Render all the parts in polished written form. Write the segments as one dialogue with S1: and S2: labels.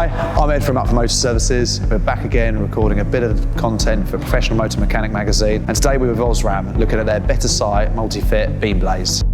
S1: Hi, I'm Ed from Uckfield Motor Services. We're back again recording a bit of content for Professional Motor Mechanic magazine, and today we're with Osram looking at their Better Sight multi-fit beam blades.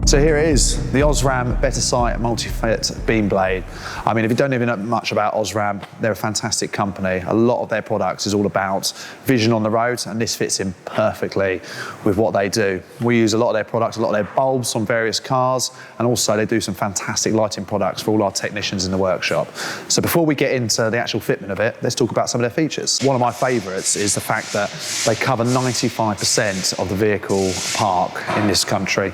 S1: So here it is, the Osram Better Sight multi-fit beam blade. I mean, if you don't even know much about Osram, they're a fantastic company. A lot of their products is all about vision on the road, and this fits in perfectly with what they do. We use a lot of their products, a lot of their bulbs on various cars, and also they do some fantastic lighting products for all our technicians in the workshop. So before we get into the actual fitment of it, let's talk about some of their features. One of my favourites is the fact that they cover 95% of the vehicle park in this country.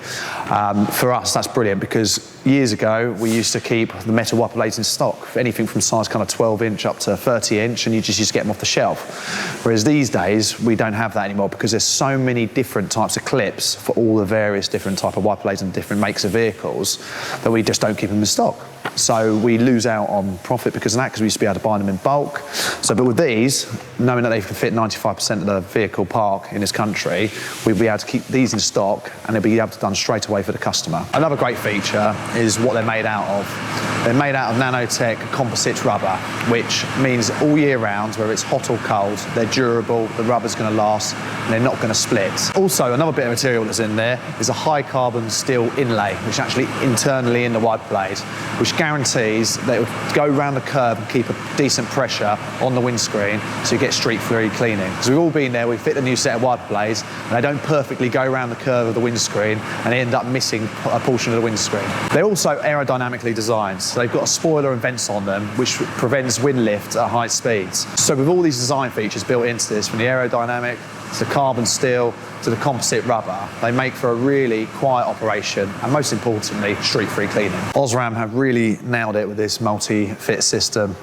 S1: For us, that's brilliant because years ago, we used to keep the metal wiper blades in stock, anything from size kind of 12 inch up to 30 inch, and you just used to get them off the shelf. Whereas these days, we don't have that anymore because there's so many different types of clips for all the various different type of wiper blades and different makes of vehicles that we just don't keep them in stock. So we lose out on profit because of that, because we used to be able to buy them in bulk. So, but with these, knowing that they can fit 95% of the vehicle park in this country, we'll be able to keep these in stock and they'll be able to be done straight away for the customer. Another great feature is what they're made out of. They're made out of nanotech composite rubber, which means all year round, whether it's hot or cold, they're durable, the rubber's going to last, and they're not going to split. Also, another bit of material that's in there is a high carbon steel inlay, which is actually internally in the wiper blade, which guarantees that it will go around the curve and keep a decent pressure on the windscreen so you get streak-free cleaning. Because we've all been there, we fit a new set of wiper blades and they don't perfectly go around the curve of the windscreen and they end up missing a portion of the windscreen. They're also aerodynamically designed, so they've got a spoiler and vents on them which prevents wind lift at high speeds. So with all these design features built into this, from the aerodynamic to the carbon steel to the composite rubber, they make for a really quiet operation and most importantly, streak-free cleaning. Osram have really nailed it with this multi-fit system.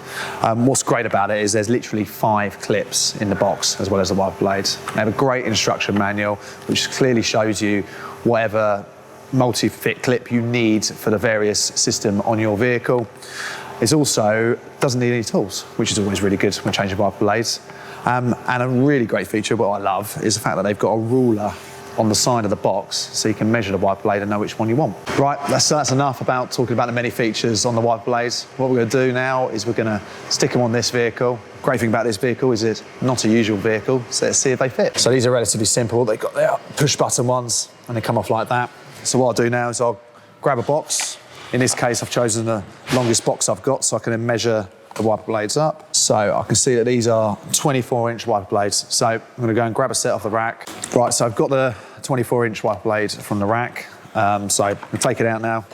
S1: What's great about it is there's literally 5 clips in the box as well as the wiper blades. They have a great instruction manual which clearly shows you whatever multi-fit clip you need for the various system on your vehicle. It also doesn't need any tools, which is always really good when changing wiper blades. And a really great feature, what I love, is the fact that they've got a ruler on the side of the box so you can measure the wiper blade and know which one you want. Right, that's enough about talking about the many features on the wiper blades. What we're going to do now is we're going to stick them on this vehicle. Great thing about this vehicle is it's not a usual vehicle, so let's see if they fit. So these are relatively simple. They've got their push button ones and they come off like that. So what I'll do now is I'll grab a box. In this case, I've chosen the longest box I've got so I can then measure the wiper blades up. So I can see that these are 24-inch wiper blades. So I'm going to go and grab a set off the rack. Right, so I've got the 24-inch wiper blade from the rack. So I'm going to take it out now.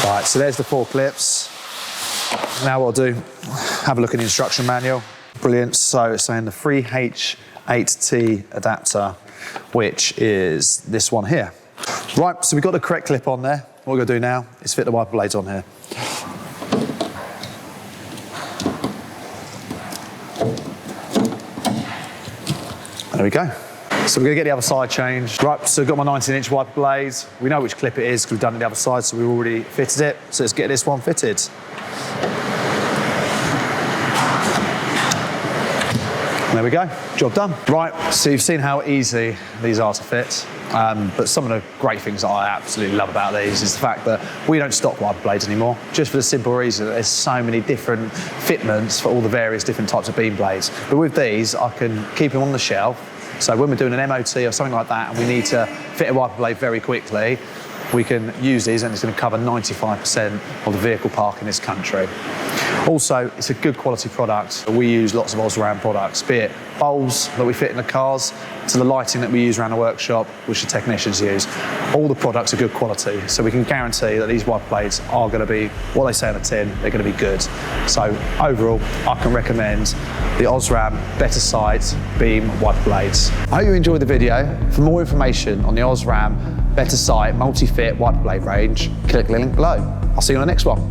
S1: Right, so there's the 4 clips. Now what I'll do, have a look at the instruction manual. Brilliant. So it's saying the 3H8T adapter, which is this one here. Right, so we've got the correct clip on there. What we're going to do now is fit the wiper blades on here. There we go. So we're going to get the other side changed. Right, so I've got my 19-inch wiper blades. We know which clip it is because we've done it the other side, so we've already fitted it. So let's get this one fitted. There we go, job done. Right, so you've seen how easy these are to fit. But some of the great things that I absolutely love about these is the fact that we don't stock wiper blades anymore, just for the simple reason that there's so many different fitments for all the various different types of beam blades. But with these, I can keep them on the shelf. So when we're doing an MOT or something like that and we need to fit a wiper blade very quickly, we can use these and it's going to cover 95% of the vehicle park in this country. Also, it's a good quality product. We use lots of Osram products, be it bulbs that we fit in the cars, to the lighting that we use around the workshop, which the technicians use. All the products are good quality, so we can guarantee that these wiper blades are going to be what they say on the tin, they're going to be good. So overall, I can recommend the Osram Better Sight beam wiper blades. I hope you enjoyed the video. For more information on the Osram Better Sight multi-fit wiper blade range, click the link below. I'll see you on the next one.